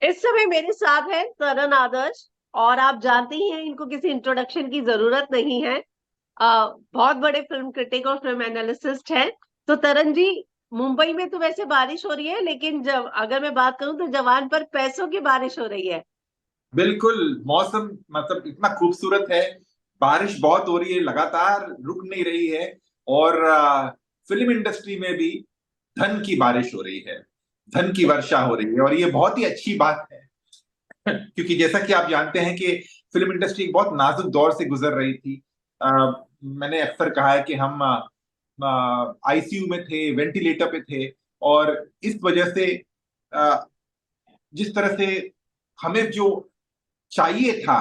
इस समय मेरे साथ है तरन आदर्श, और आप जानते ही हैं इनको किसी इंट्रोडक्शन की जरूरत नहीं है। बहुत बड़े फिल्म क्रिटिक और फिल्म एनालिसिस्ट हैं। तो तरन जी, मुंबई में तो वैसे बारिश हो रही है, लेकिन जब अगर मैं बात करूं तो जवान पर पैसों की बारिश हो रही है। बिल्कुल। मौसम मतलब इतना खूबसूरत है। बारिश बहुत हो रही है, लगातार रुक नहीं रही है। और फिल्म इंडस्ट्री में भी धन की बारिश हो रही है, धन की वर्षा हो रही है, और ये बहुत ही अच्छी बात है। क्योंकि जैसा कि आप जानते हैं कि फिल्म इंडस्ट्री एक बहुत नाजुक दौर से गुजर रही थी। मैंने अक्सर कहा है कि हम आईसीयू में थे, वेंटिलेटर पे थे। और इस वजह से अ, जिस तरह से हमें जो चाहिए था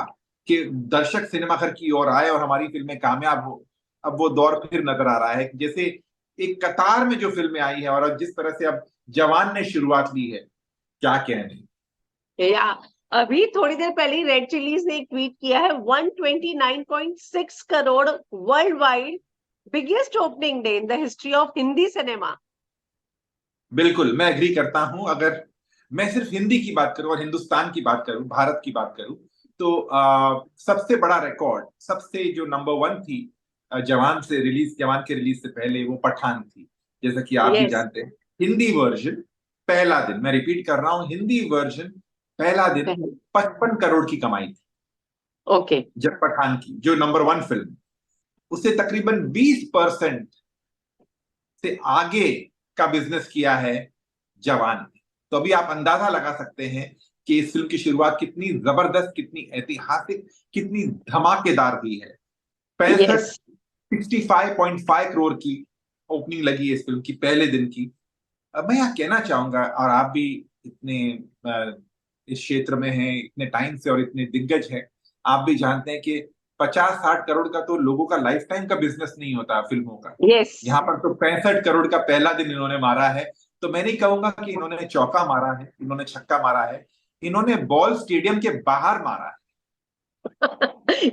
कि दर्शक सिनेमा घर की ओर आए और हमारी फिल्में कामयाब हो, अब वो दौर फिर नजर आ रहा है। जैसे एक कतार में जो फिल्में आई है, और अब जिस तरह से अब जवान ने शुरुआत ली है, क्या कहने। या अभी थोड़ी देर पहले ही रेड चिलीज ने एक ट्वीट किया है, 129.6 crore world wide, biggest opening day in the history of Hindi cinema. बिल्कुल, मैं एग्री करता हूं। अगर मैं सिर्फ हिंदी की बात करूं और हिंदुस्तान की बात करूं, भारत की बात करूं, तो सबसे बड़ा रिकॉर्ड, सबसे जो नंबर वन थी, जवान के रिलीज से पहले वो पठान थी। जैसा कि आप भी यस। जानते हैं, हिंदी वर्जन पहला दिन, मैं रिपीट कर रहा हूं, हिंदी वर्जन पहला दिन 55 करोड़ की कमाई थी। ओके। जब पठान की, जो नंबर वन फिल्म, उससे तकरीबन 20% से आगे का बिजनेस किया है जवान ने। तो अभी आप अंदाजा लगा सकते हैं कि इस फिल्म की शुरुआत कितनी जबरदस्त, कितनी ऐतिहासिक, कितनी धमाकेदार हुई है। यस। 65.5 करोड़ की ओपनिंग लगी है इस फिल्म की पहले दिन की। अब मैं यहाँ कहना चाहूंगा, और आप भी इतने इस क्षेत्र में हैं इतने टाइम से और इतने दिग्गज हैं, आप भी जानते हैं कि 50-60 करोड़ का तो लोगों का लाइफ टाइम का बिजनेस नहीं होता फिल्मों का। यस। यहाँ पर तो 65 करोड़ का पहला दिन इन्होंने मारा है। तो मैं नहीं कहूंगा कि इन्होंने चौका मारा है, इन्होंने छक्का मारा है, इन्होंने बॉल स्टेडियम के बाहर मारा है।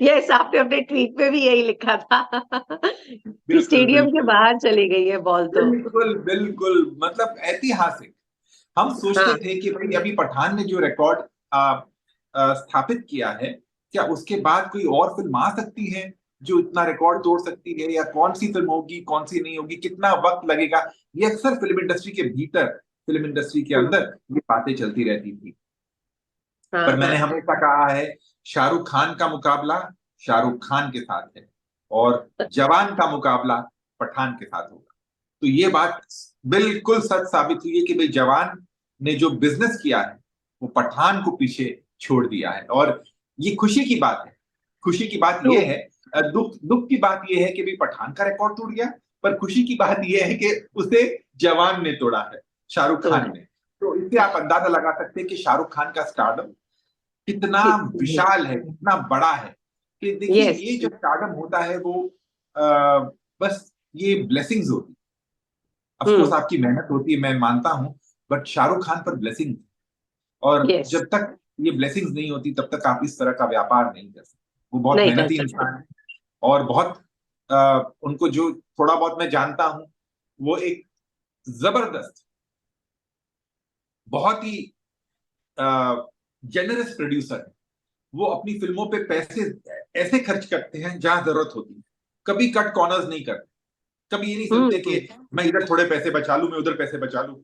यस, आपने अपने ट्वीट पे भी यही लिखा था कि बिल्कुल स्टेडियम के बिल्कुल बाहर चली गई है बॉल तो। बिल्कुल बिल्कुल, मतलब ऐतिहासिक। हम सोचते हाँ। थे कि भाई अभी पठान ने जो रिकॉर्ड स्थापित किया है, क्या उसके बाद कोई और फिल्म आ सकती है जो इतना रिकॉर्ड तोड़ सकती है, या कौन सी फिल्म होगी, कौन सी नहीं होगी, कितना वक्त लगेगा। ये अक्सर फिल्म इंडस्ट्री के भीतर, फिल्म इंडस्ट्री के अंदर ये बातें चलती रहती थी। हाँ। पर मैंने हाँ। हमेशा कहा है, शाहरुख खान का मुकाबला शाहरुख खान के साथ है, और जवान का मुकाबला पठान के साथ होगा। तो ये बात बिल्कुल सच साबित हुई है कि भाई जवान ने जो बिजनेस किया है, वो पठान को पीछे छोड़ दिया है। और ये खुशी की बात है। खुशी की बात ट्रू। यह है, दुख दुख की बात यह है कि भाई पठान का रिकॉर्ड टूट गया। पर खुशी की बात यह है कि उसे जवान ने तोड़ा है, शाहरुख तो खान ने। तो इससे आप अंदाजा लगा सकते हैं कि शाहरुख खान का स्टारडम कितना विशाल है, कितना बड़ा है। कि देखिए, यस। ये जो स्टारडम होता है वो आ, बस ये ब्लेसिंग्स होती, ऑफ कोर्स हम्म। आपकी मेहनत होती है, मैं मानता हूं। बट शाहरुख खान पर ब्लेसिंग, और यस। जब तक ये ब्लेसिंग्स नहीं होती तब तक आप इस तरह का व्यापार नहीं कर सकते। वो बहुत नहीं कर मेहनती सकते। इंसान है, और बहुत उनको जो थोड़ा बहुत मैं जानता हूं, वो एक जबरदस्त, बहुत ही जेनरस प्रोड्यूसर है। वो अपनी फिल्मों पे पैसे ऐसे खर्च करते हैं जहां जरूरत होती है, कभी कट कॉर्नर्स नहीं करते। कभी ये नहीं सोचते हम्म। कि मैं इधर थोड़े पैसे बचा लूं, मैं उधर पैसे बचा लूं।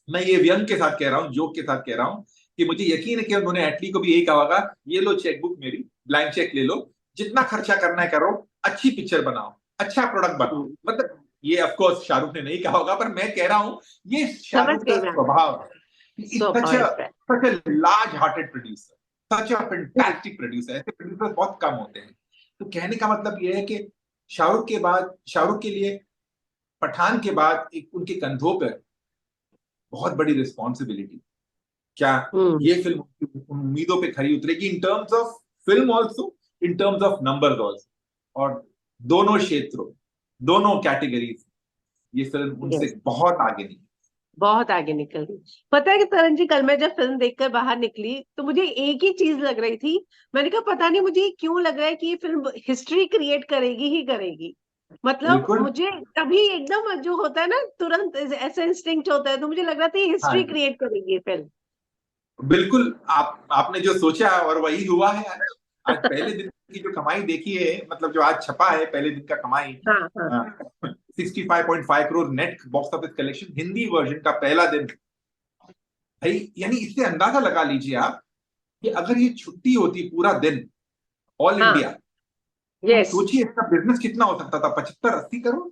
मैं ये व्यंग के साथ कह रहा हूँ, जोक के साथ कह रहा हूँ, कि मुझे यकीन है कि उन्होंने एटली को भी यही कहा होगा, ये लो चेकबुक मेरी, ब्लैंक चेक ले लो, जितना खर्चा करना है करो, अच्छी पिक्चर बनाओ, अच्छा प्रोडक्ट बनाओ। हम्म। मतलब ये ऑफ कोर्स शाहरुख ने नहीं कहा होगा, पर मैं कह रहा हूं ये समझ शाहरुख का गई मैं। स्वभाव है। स्वाभाविक है। Such a large hearted producer, such a fantastic producer. ऐसे प्रोड्यूसर बहुत कम होते हैं। तो कहने का मतलब ये है कि शाहरुख के लिए पठान के बाद एक उनके कंधों पर बहुत बड़ी रिस्पॉन्सिबिलिटी। क्या हम्म। ये फिल्म उनकी उम्मीदों पे खरी उतरेगी, in terms of film also, in terms of numbers also. और दोनों क्षेत्रों, दोनों कैटेगरीज, ये फिल्म यस। उनसे बहुत आगे नहीं। बहुत आगे निकल गई। पता है कि तरन जी, कल मैं जब फिल्म देखकर बाहर निकली तो मुझे एक ही चीज लग रही थी। मैंने कहा पता नहीं मुझे क्यों लग रहा है कि ये फिल्म हिस्ट्री क्रिएट करेगी ही करेगी। मतलब बिल्कुल। मुझे तभी एकदम जो होता है ना, तुरंत ऐसा इंस्टिंक्ट होता है, तो मुझे लग रहा था ये हाँ हिस्ट्री जी। क्रिएट करेगी ये फिल्म। बिल्कुल, आपने जो सोचा और वही हुआ है आज। आज पहले दिन की जो कमाई देखी है, मतलब जो आज छपा है पहले दिन का कमाई, हाँ हाँ 65.5 crore net box office collection, Hindi version का पहला दिन। भाई यानी इससे अंदाजा लगा लीजिए आप कि अगर ये छुट्टी होती पूरा दिन ऑल हाँ। इंडिया, तो यस। सोचिए इसका बिजनेस कितना हो सकता था, 75-80 करोड़।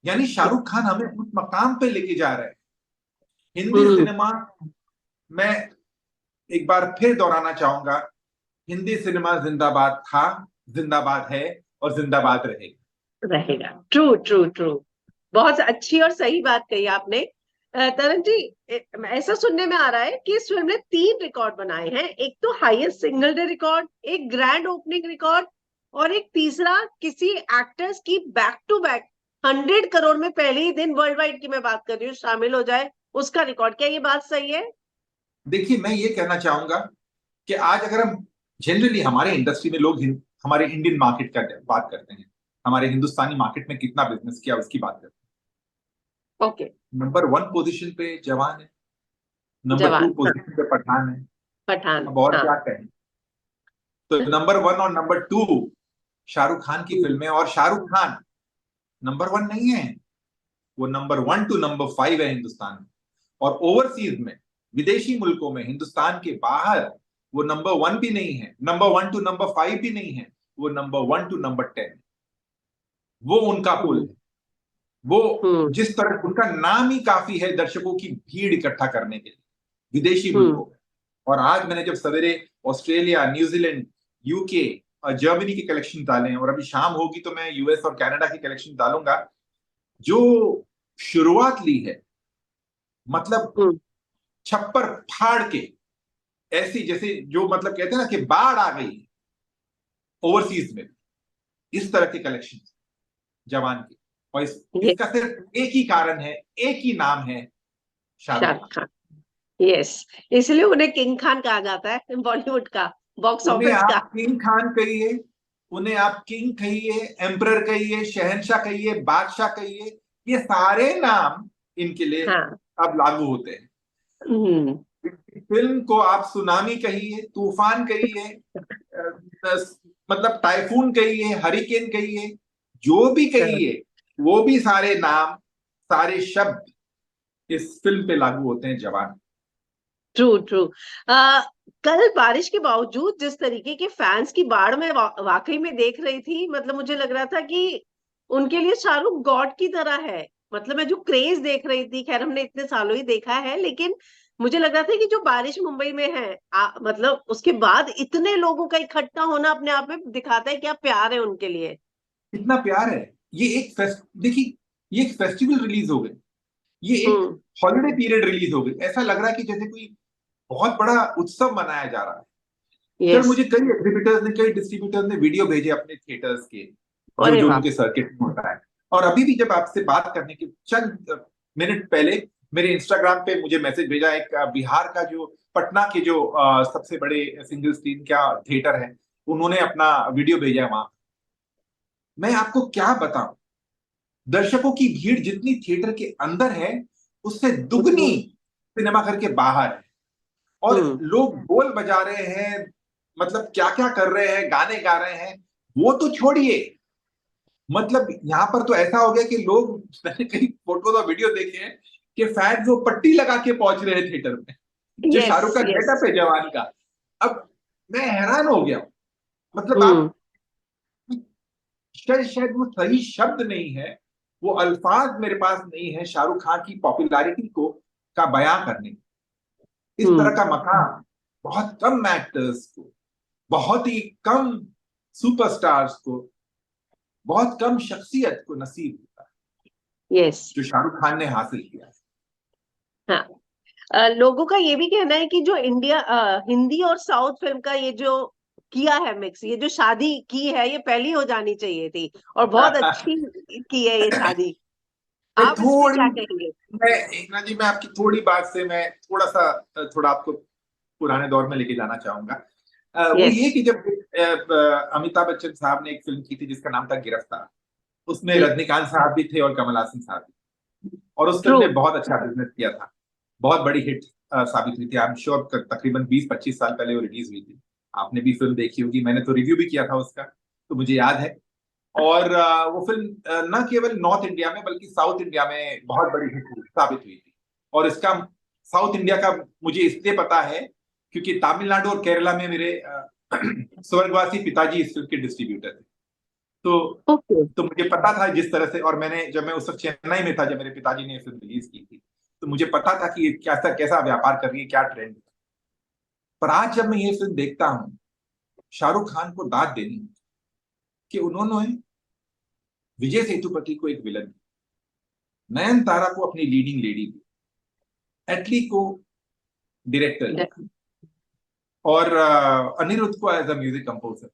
यानी शाहरुख खान हमें उस मकाम पे लेके जा रहे हैं। हिंदी हम्म। सिनेमा, मैं एक बार फिर दोहराना चाहूंगा, हिंदी सिनेमा जिंदाबाद था, जिंदाबाद है और जिंदाबाद रहेगा। रहेगा। True true true. बहुत अच्छी और सही बात कही आपने। तरन जी, ऐसा सुनने में आ रहा है कि इस फिल्म ने 3 रिकॉर्ड बनाए हैं। एक तो हाईएस्ट सिंगल डे रिकॉर्ड, एक ग्रैंड ओपनिंग रिकॉर्ड, और एक तीसरा किसी एक्टर्स की बैक टू बैक 100 करोड़ में पहले ही दिन, वर्ल्ड वाइड की मैं बात कर रही हूँ, शामिल हो जाए, उसका रिकॉर्ड। क्या ये बात सही है? देखिए, मैं ये कहना चाहूंगा कि आज अगर हम जनरली हमारे इंडस्ट्री में लोग हमारे इंडियन मार्केट का बात करते हैं, हमारे हिंदुस्तानी मार्केट में कितना बिजनेस किया उसकी बात करते ओके। हैं। नंबर 1 पोजीशन पे जवान है, नंबर 2 जवान, हाँ। पोजीशन पे पठान है। पठान, अब और हाँ। क्या कहें। तो नंबर 1 और नंबर 2 शाहरुख खान की फिल्में, और शाहरुख खान नंबर 1 नहीं है, वो नंबर 1 टू नंबर 5 है हिंदुस्तान में। और ओवरसीज में, विदेशी मुल्कों में, हिंदुस्तान के बाहर वो नंबर 1 भी नहीं है, नंबर 1 टू नंबर 5 भी नहीं है, वो नंबर 1 टू नंबर 10। वो उनका पुल हम्म। है। वो हम्म। जिस तरह उनका नाम ही काफी है दर्शकों की भीड़ इकट्ठा करने के लिए विदेशी हम्म। मुल्कों में। और आज मैंने जब सवेरे ऑस्ट्रेलिया, न्यूजीलैंड, यूके और जर्मनी की कलेक्शन डाले हैं, और अभी शाम होगी तो मैं यूएस और कनाडा की कलेक्शन डालूंगा, जो शुरुआत ली है, मतलब हम्म। छप्पर फाड़ के, ऐसी जैसे जो मतलब कहते हैं ना कि बाढ़ आ गई ओवरसीज में, इस तरह के कलेक्शन जवान के। और ये इसका सिर्फ एक ही कारण है, एक ही नाम है, शाहरुख शाहरुख खान। खान। यस। इसलिए उन्हें किंग खान कहा जाता है बॉलीवुड का, बॉक्स उन्हें ऑफिस का। आप किंग खान कहिए, उन्हें आप किंग कहिए, एम्परर कहिए, शहंशाह कहिए, बादशाह कहिए, ये सारे नाम इनके लिए हाँ। अब लागू होते हैं। हम्म। फिल्म को आप सुनामी कहिए, तूफान कहिए, मतलब टाइफून कहिए, हरिकेन कहिए, जो भी कहिए, वो भी सारे नाम, सारे शब्द इस फिल्म पे लागू होते हैं, जवान। True true. कल बारिश के बावजूद जिस तरीके के फैंस की बाढ़ में वाकई में देख रही थी, मतलब मुझे लग रहा था कि उनके लिए शाहरुख गॉड की तरह है। मतलब मैं जो क्रेज देख रही थी, खैर हमने इतने सालों ही देखा है, लेकिन मुझे लग रहा था कि जो बारिश मुंबई में है, मतलब उसके बाद इतने लोगों का इकट्ठा होना अपने आप में दिखाता है क्या प्यार है उनके लिए। कितना प्यार है। ये एक देखिए, ये एक फेस्टिवल रिलीज हो गई, ये एक हम्म। हॉलिडे पीरियड रिलीज हो गई। ऐसा लग रहा है कि जैसे कोई बहुत बड़ा उत्सव मनाया जा रहा है। फिर यस। मुझे कई एग्जीबिटर्स ने, कई डिस्ट्रीब्यूटर्स ने वीडियो भेजे अपने थिएटर्स के, जो अरे जो वाह। उनके सर्किट में होता है। और अभी भी जब आपसे बात करने के चंद मिनट पहले मेरे इंस्टाग्राम पे मुझे मैसेज भेजा एक बिहार का, जो पटना के जो सबसे बड़े सिंगल स्क्रीन का थिएटर है, उन्होंने अपना वीडियो भेजा वहां। मैं आपको क्या बताऊं, दर्शकों की भीड़ जितनी थिएटर के अंदर है, उससे दुगनी हम्म। सिनेमा घर के बाहर है। और हम्म। लोग बोल बजा रहे हैं, मतलब क्या क्या कर रहे हैं, गाने गा रहे हैं, वो तो छोड़िए। मतलब यहां पर तो ऐसा हो गया कि लोग, मैंने कई फोटोज और वीडियो देखे हैं कि फैंस वो पट्टी लगा के पहुंच रहे हैं थिएटर में, जो यस शाहरुख का यस। गेटअप है जवान का। अब मैं हैरान हो गया हूं। मतलब हम्म। आप, शायद शायद वो सही शब्द नहीं है, वो अल्फाज मेरे पास नहीं है शाहरुख खान की पॉपुलैरिटी को का बयां करने। इस तरह हम्म। का मकाम बहुत कम एक्टर्स को, बहुत ही कम सुपरस्टार्स को, बहुत कम शख्सियत को नसीब होता है, यस। जो शाहरुख खान ने हासिल किया है। हाँ। लोगों का ये भी कहना है कि जो हिंदी और साउथ फिल्म का ये जो किया है मिक्स, ये जो शादी की है, ये पहली हो जानी चाहिए थी, और बहुत अच्छी की है ये शादी। मैं आप इस पे थोड़ी क्या कहेंगे? मैं एकनाथ जी, मैं आपकी थोड़ी बात से मैं थोड़ा सा, थोड़ा आपको पुराने दौर में लेके जाना चाहूंगा। वो यस। ये कि जब अमिताभ बच्चन साहब ने एक फिल्म की थी जिसका नाम था गिरफ्तार, उसमें जी। रजनीकांत साहब भी थे और कमल हासन साहब भी, और उस फिल्म ट्रू। ने बहुत अच्छा बिजनेस किया था, बहुत बड़ी हिट। साबित हुई थी। आई एम श्योर तकरीबन 20-25 साल पहले वो रिलीज हुई थी। आपने भी फिल्म देखी होगी, मैंने तो रिव्यू भी किया था उसका, तो मुझे याद है। और वो फिल्म न केवल नॉर्थ इंडिया में बल्कि साउथ इंडिया में बहुत बड़ी हिट साबित हुई थी। और इसका साउथ इंडिया का मुझे इसलिए पता है क्योंकि तमिलनाडु और केरला में मेरे स्वर्गवासी पिताजी इस फिल्म के डिस्ट्रीब्यूटर थे। तो ओके। तो मुझे पता था जिस तरह से, और मैंने जब मैं उस वक्त चेन्नई में था जब मेरे पिताजी ने ये फिल्म रिलीज की थी, तो मुझे पता था कि ये कैसा कैसा व्यापार कर रही है, क्या ट्रेंड। पर आज जब मैं ये फिल्म देखता हूँ, शाहरुख खान को दाद देनी है कि उन्होंने विजय सेतुपति को एक विलन, नयनतारा को अपनी लीडिंग लेडी दी, एटली को डायरेक्टर, और अनिरुद्ध को as a music composer.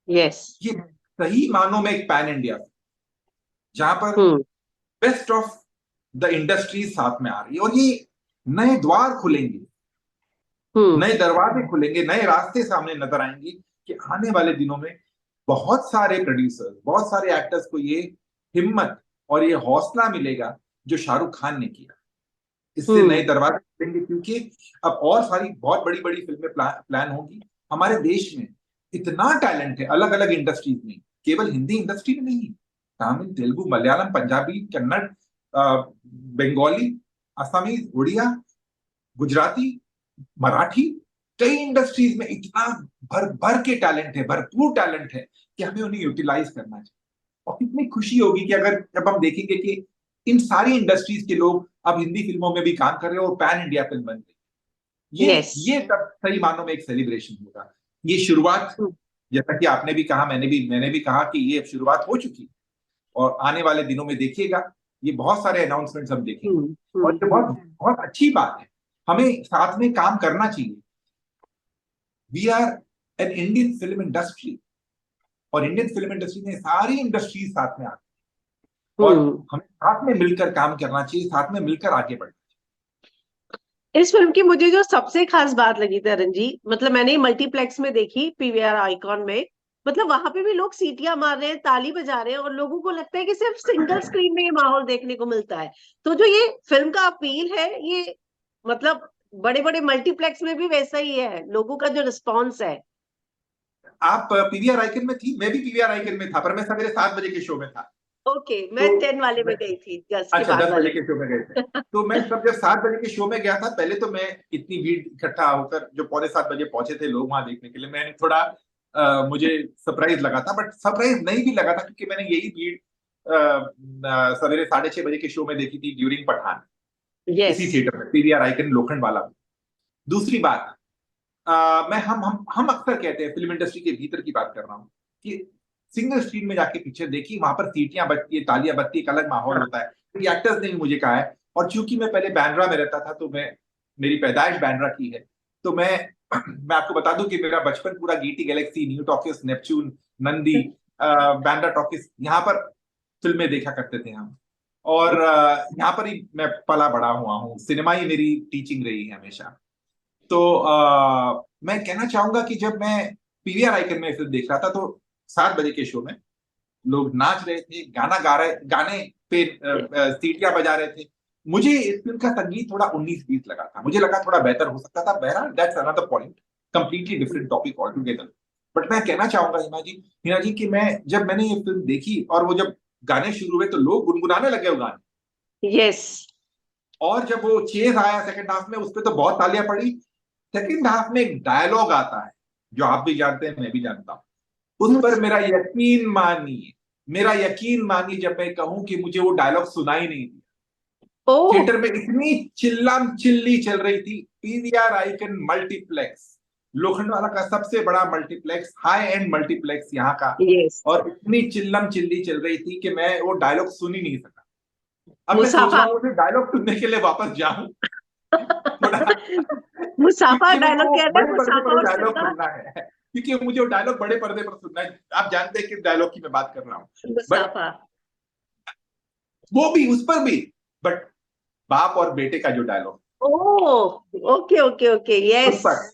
Yes. ये सही मानों में एक पैन इंडिया, जहां पर बेस्ट ऑफ द इंडस्ट्री साथ में आ रही है, और ये नए द्वार खुलेंगे, नए दरवाजे खुलेंगे, नए रास्ते सामने नजर आएंगे कि आने वाले दिनों में बहुत सारे प्रोड्यूसर्स, बहुत सारे एक्टर्स को ये हिम्मत और ये हौसला मिलेगा जो शाहरुख खान ने किया। इससे नए दरवाजे खुलेंगे, क्योंकि अब और सारी बहुत बड़ी बड़ी फिल्में प्लान होगी। हमारे देश में इतना टैलेंट है अलग अलग इंडस्ट्रीज में, केवल हिंदी इंडस्ट्री में नहीं, तमिल, तेलुगु, मलयालम, पंजाबी, कन्नड़, बंगाली, असमीज, उड़िया, गुजराती, मराठी, कई इंडस्ट्रीज में इतना भर भर के टैलेंट है, भरपूर टैलेंट है कि हमें उन्हें यूटिलाइज करना चाहिए। और कितनी खुशी होगी कि अगर जब हम देखेंगे कि इन सारी इंडस्ट्रीज के लोग अब हिंदी फिल्मों में भी काम कर रहे हैं और पैन इंडिया फिल्म बन रही है। ये तब सही मानों में एक सेलिब्रेशन होगा। ये शुरुआत, जैसा कि आपने भी कहा, मैंने भी कहा कि ये शुरुआत हो चुकी है, और आने वाले दिनों में देखिएगा ये बहुत सारे अनाउंसमेंट्स हम देखेंगे, और ये बहुत बहुत अच्छी बात है। हमें साथ में काम करना चाहिए। We are an Indian film industry, और इंडियन फिल्म इंडस्ट्री में सारी इंडस्ट्रीज साथ में आती है, और हमें साथ में मिलकर काम करना चाहिए, साथ में मिलकर आगे बढ़ना चाहिए। इस फिल्म की मुझे जो सबसे खास बात लगी तरन जी, मतलब मैंने मल्टीप्लेक्स में देखी, पीवीआर आइकॉन में, मतलब वहां पे भी लोग सीटियां मार रहे हैं, ताली बजा रहे हैं, और लोगों को लगता है कि सिर्फ सिंगल स्क्रीन में ये माहौल देखने को मिलता है। तो जो ये फिल्म का अपील है, ये मतलब बड़े बड़े मल्टीप्लेक्स में भी वैसा ही है, लोगों का जो रिस्पॉन्स है। आप पीवीआर आइकन में थी, मैं भी पीवीआर आइकन में था, पर मैं सवेरे 7 बजे के शो में था। ओके, मैं 10 वाले में गई थी, अच्छा, 10 बजे के शो में गए थे। तो मैं तब जब 7 बजे के शो में गया था, पहले तो मैं इतनी भीड़ इकट्ठा होकर, जो 6:45 बजे पहुंचे थे लोग वहां देखने के लिए, मैंने थोड़ा मुझे सरप्राइज लगा था, बट सरप्राइज नहीं भी लगा था क्योंकि मैंने यही भीड़ सवेरे 6:30 बजे के शो में देखी थी ड्यूरिंग पठान, इसी थिएटर में, पीवीआर आइकन लोखंड वाला। दूसरी बात, मैं हम अक्सर कहते हैं, फिल्म इंडस्ट्री के भीतर की बात कर रहा हूँ, कि सिंगल स्क्रीन में जाके पिक्चर देखी, वहां पर सीटियां बजती है, तालियां बजती, एक अलग माहौल होता है। तो ये एक्टर्स ने भी मुझे कहा है, और चूंकि मैं पहले बैंड्रा में रहता था, तो मेरी पैदाइश बैंड्रा की है, तो मैं आपको बता दूं कि मेरा बचपन पूरा Gaiety Galaxy, New Talkies, Neptune, Nandi, Bandra Talkies, यहाँ पर फिल्में देखा करते थे हम। और यहाँ पर ही मैं पला बड़ा हुआ हूँ, सिनेमा ही मेरी टीचिंग रही है हमेशा। तो मैं कहना चाहूंगा कि जब मैं पीवीआर आइकन में फिल्म देख रहा था, तो 7 बजे के शो में लोग नाच रहे थे, गाने पे सीटियां बजा रहे थे। मुझे इस फिल्म का संगीत थोड़ा 19-20 लगा था, मुझे लगा थोड़ा बेहतर हो सकता था। बहरहाल that's another point, completely different topic all together. But मैं कहना चाहूंगा हिना जी कि जब मैंने ये फिल्म देखी और वो जब गाने शुरू हुए, तो लोग गुनगुनाने लगे वो गाने। यस। और जब वो चेज आया सेकंड हाफ में, उस पर तो बहुत तालियां पड़ी। सेकंड हाफ में एक डायलॉग आता है जो आप भी जानते हैं, मैं भी जानता हूं। उस पर मेरा यकीन मानिए जब मैं कहूं कि मुझे वो डायलॉग सुनाई नहीं दिया। थिएटर में इतनी चिल्लाम चिल्ली चल रही थी। पीवीआर आइकन मल्टीप्लेक्स, लोखंडवाला का सबसे बड़ा मल्टीप्लेक्स, हाई एंड मल्टीप्लेक्स यहाँ का। और इतनी चिल्लम चिल्ली चल रही थी कि मैं वो डायलॉग सुन ही नहीं सका। अब मैं सोच रहा हूँ उसे डायलॉग सुनने के लिए वापस जाऊं। मुसाफा डायलॉग क्या है? बड़े पर्दे पर डायलॉग सुनना है, क्योंकि मुझे वो डायलॉग बड़े पर्दे पर सुनना है। आप जानते हैं किस डायलॉग की मैं बात कर रहा हूँ। बट वो भी, उस पर भी, बट बाप और बेटे का जो dialogue, okay okay okay, yes, उस पर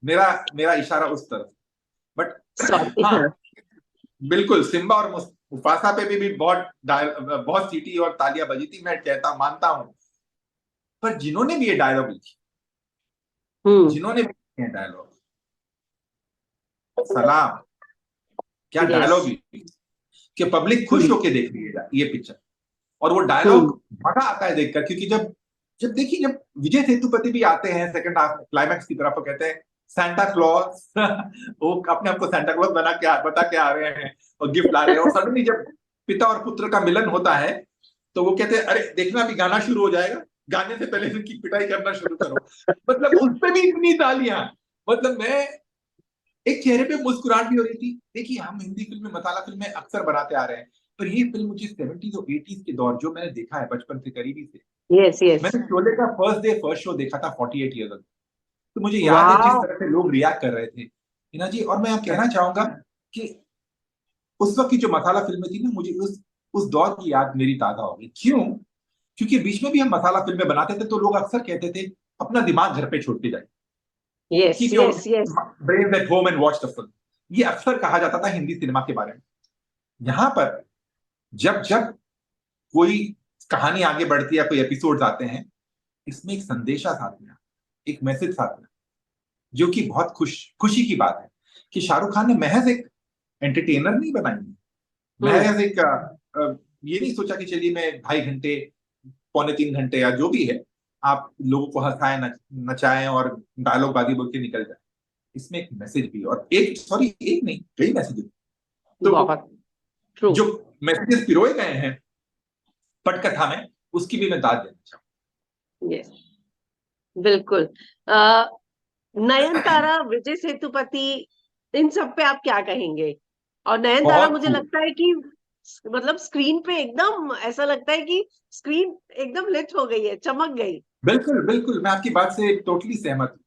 मेरा इशारा उस तरफ। बट हाँ, बिल्कुल सिम्बा और मुफासा पे भी बहुत सीटी और तालियां बजी थी। मैं कहता मानता हूं पर जिन्होंने भी ये डायलॉग लिखी, हम्म। जिन्होंने भी लिखे हैं डायलॉग, सलाम, क्या यस। डायलॉग लिखी कि पब्लिक खुश हम्म। होके देख रही है ये पिक्चर। और वो हम्म। डायलॉग मजा आता है देखकर, क्योंकि जब जब देखिए, जब विजय सेतुपति भी आते हैं सेकंड हाफ में क्लाइमैक्स की तरफ, वो कहते हैं सेंटा क्लॉज वो अपने आप को सेंटा क्लॉज बता के आ रहे हैं और गिफ्ट ला रहे हैं, और सडनली जब पिता और पुत्र का मिलन होता है तो वो कहते हैं अरे देखना अभी गाना शुरू हो जाएगा, गाने से पहले इनकी पिटाई करना शुरू करो। मतलब उस पे भी इतनी तालियां, मतलब मैं एक चेहरे पे मुस्कुराहट भी हो रही थी। देखिए हम हिंदी फिल्में, मसाला फिल्में अक्सर बनाते आ रहे हैं, पर ये फिल्म मुझे 70s और 80s के दौर जो मैंने देखा है बचपन से करीबी से, यस। यस। मैंने शोले का फर्स्ट डे फर्स्ट शो देखा था 48 ईयर्स अगो। तो मुझे याद है जिस वाह। तरह से लोग रिएक्ट कर रहे थे, हिना जी। और मैं कहना चाहूंगा कि उस वक्त की जो मसाला फिल्में थी ना, मुझे उस दौर की याद मेरी ताजा हो गई। क्यों? क्योंकि बीच में भी हम मसाला फिल्में बनाते थे तो लोग अक्सर कहते थे अपना दिमाग घर पे छोड़ के जाए, yes. Keep your yes. Yes. Brain at home and watch the film. ये अक्सर कहा जाता था हिंदी सिनेमा के बारे में। यहाँ पर जब जब कोई कहानी आगे बढ़ती है, कोई एपिसोड्स आते हैं, इसमें एक संदेशा साथ में, एक मैसेज साथ में, जो कि बहुत खुशी की बात है कि शाहरुख खान ने महज एक एंटरटेनर नहीं बनाई है, हम्म। महज एक ये नहीं सोचा कि चलिए मैं 2.5 घंटे, 2.75 घंटे या जो भी है, आप लोगों को हंसाएं, नचाएं और डायलॉग बाजी बोल के निकल जाए। इसमें एक मैसेज भी, और एक सॉरी एक नहीं, कई मैसेज। तो बहुत ट्रू। जो मैसेजेस पिरोए गए हैं पटकथा में, उसकी भी मैं दाद देना यस, बिल्कुल। अ, नयनतारा, विजय सेतुपति, इन सब पे आप क्या कहेंगे? और नयनतारा बहुत मुझे खूब। लगता है कि मतलब स्क्रीन पे एकदम ऐसा लगता है कि स्क्रीन एकदम लिट हो गई है, चमक गई। बिल्कुल बिल्कुल, मैं आपकी बात से टोटली सहमत हूँ।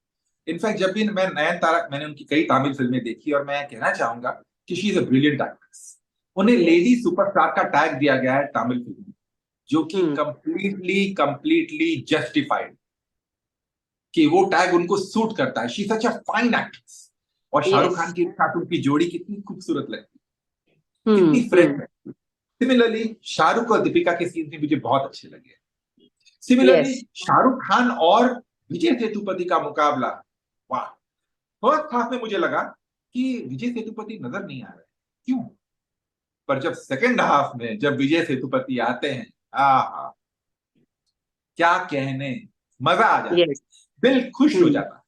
इनफैक्ट जब भी मैं नयन तारा, मैंने उनकी कई तमिल फिल्में देखी, और मैं कहना चाहूंगा कि she is a brilliant actress. उन्हें यस। लेडी सुपरस्टार का टैग दिया गया है तमिल फिल्म में, जो कि हम्म। कंप्लीटली कंप्लीटली जस्टिफाइड, कि वो टैग उनको सूट करता है। She such a fine actress. और शाहरुख यस। खान के साथ उनकी जोड़ी कितनी खूबसूरत लगती है, हम्म। कितनी फ्रेश हम्म। है। सिमिलरली शाहरुख और दीपिका के सीन भी मुझे बहुत अच्छे लगे। Similarly yes. शाहरुख खान और विजय सेतुपति का मुकाबला, वाह। फर्स्ट हाफ में मुझे लगा कि विजय सेतुपति नजर नहीं आ रहे, क्यों? पर जब सेकंड हाफ में जब विजय सेतुपति आते हैं, आहा, क्या कहने, मजा आ जाता, यस। दिल खुश हो हम्म। जाता।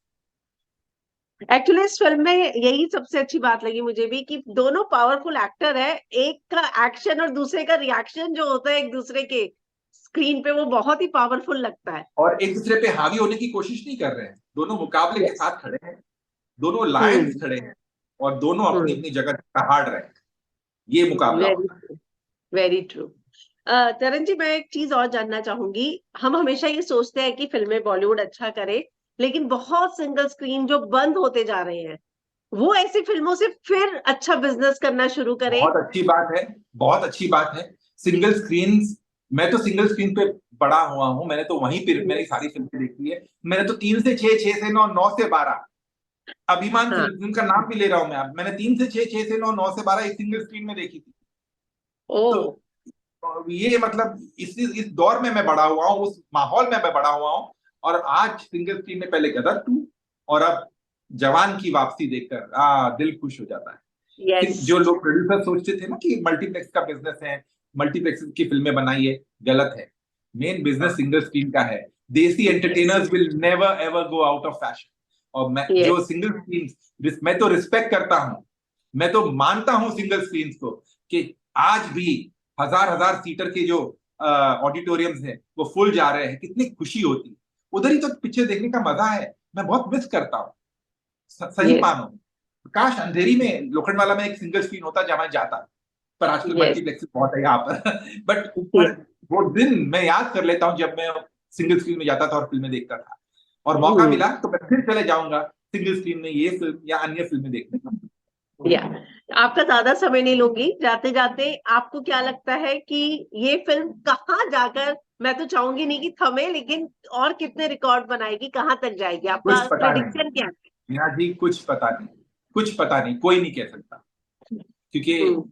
एक्चुअली इस फिल्म में यही सबसे अच्छी बात लगी मुझे भी कि दोनों पावरफुल एक्टर है। एक का एक्शन और दूसरे का रिएक्शन जो होता है एक दूसरे के स्क्रीन पे, वो बहुत ही पावरफुल लगता है। और एक दूसरे पे हावी होने की कोशिश नहीं कर रहे हैं, दोनों मुकाबले के यस। साथ खड़े हैं, दोनों लायंस हम्म। खड़े हैं, और दोनों अपनी हम्म। अपनी जगह दहाड़ रहे हैं। ये मुकाबला वेरी होता है। Very true. तरन जी, मैं एक चीज और जानना चाहूंगी। हम हमेशा ये सोचते हैं कि फिल्में बॉलीवुड अच्छा करे, लेकिन बहुत सिंगल स्क्रीन जो बंद होते जा रहे हैं, वो ऐसी फिल्मों से फिर अच्छा बिजनेस करना शुरू करे। बहुत अच्छी बात है, बहुत अच्छी बात है। सिंगल स्क्रीन, मैं तो सिंगल स्क्रीन पे बड़ा हुआ हूं, मैंने तो वहीं पे मैंने Yes. सारी फिल्में देखी है। मैंने तो 3 से 6, 6 से 9, 9 से 12, अभिमान हाँ। फिल्म का नाम भी ले रहा हूं मैं, अब मैंने 3 से 6, 6 से 9, 9 से 12 एक सिंगल स्क्रीन में देखी थी। ओ। तो ये मतलब इस दौर में मैं बड़ा हुआ हूँ, उस माहौल में मैं बड़ा हुआ हूँ। और आज सिंगल स्क्रीन में पहले गदर 2 और अब जवान की वापसी देखकर दिल खुश हो जाता है। यस। जो लोग प्रोड्यूसर सोचते थे ना कि मल्टीप्लेक्स का बिजनेस है, मल्टीप्लेक्स की फिल्में बनाइए, गलत है। मेन बिजनेस सिंगल स्क्रीन का है। देसी yes. Entertainers will never ever go out of fashion. और मैं जो यस। सिंगल स्क्रीन, मैं तो रिस्पेक्ट करता हूं, मैं तो मानता हूं सिंगल स्क्रीन को, कि आज भी हजार हजार सीटर के जो ऑडिटोरियम्स हैं वो फुल जा रहे हैं, कितनी खुशी होती है। उधर ही तो पिक्चर देखने का मजा है। मैं बहुत मिस करता हूँ, सही यस। मानो। काश अंधेरी में लोखंडवाला में एक सिंगल स्क्रीन होता जहां मैं जाता, पर आजकल यस। मल्टीप्लेक्स बहुत है यहाँ पर पर वो दिन मैं याद कर लेता हूँ जब मैं सिंगल स्क्रीन में जाता था और फिल्में देखता था। और मौका हम्म। मिला तो मैं फिर चले जाऊंगा सिंगल स्क्रीन में ये फिल्म या अन्य फिल्में देखने। या आपका ज्यादा समय नहीं लूंगी। जाते जाते आपको क्या लगता है कि ये फिल्म कहाँ जाकर, मैं तो चाहूंगी नहीं कि थमे, लेकिन और कितने रिकॉर्ड बनाएगी, कहाँ तक जाएगी? कुछ आपका पता नहीं प्रेडिक्शन क्या है? मीना जी, कुछ पता नहीं, कुछ पता नहीं, कोई नहीं कह सकता। क्योंकि हम्म।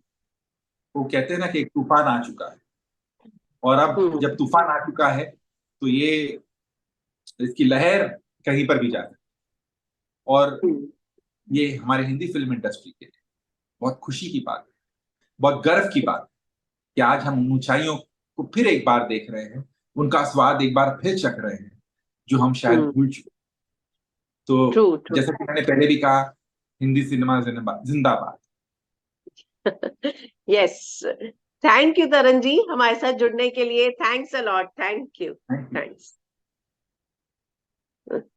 वो कहते हैं ना कि एक तूफान आ चुका है, और अब हम्म। जब तूफान आ चुका है तो ये तो इसकी लहर कहीं पर भी जा सकती है। और हम्म, ये हमारे हिंदी फिल्म इंडस्ट्री के लिए बहुत खुशी की बात है, बहुत गर्व की बात है कि आज हम उन ऊंचाइयों को फिर एक बार देख रहे हैं, उनका स्वाद एक बार फिर चख रहे हैं, जो हम शायद हम्म, भूल चुके। तो ट्रू ट्रू। जैसा कि मैंने पहले भी कहा, हिंदी सिनेमा जिंदाबाद। यस, थैंक यू तरन जी हमारे साथ जुड़ने के लिए। Thanks a lot, thank you. Thank you. Thanks.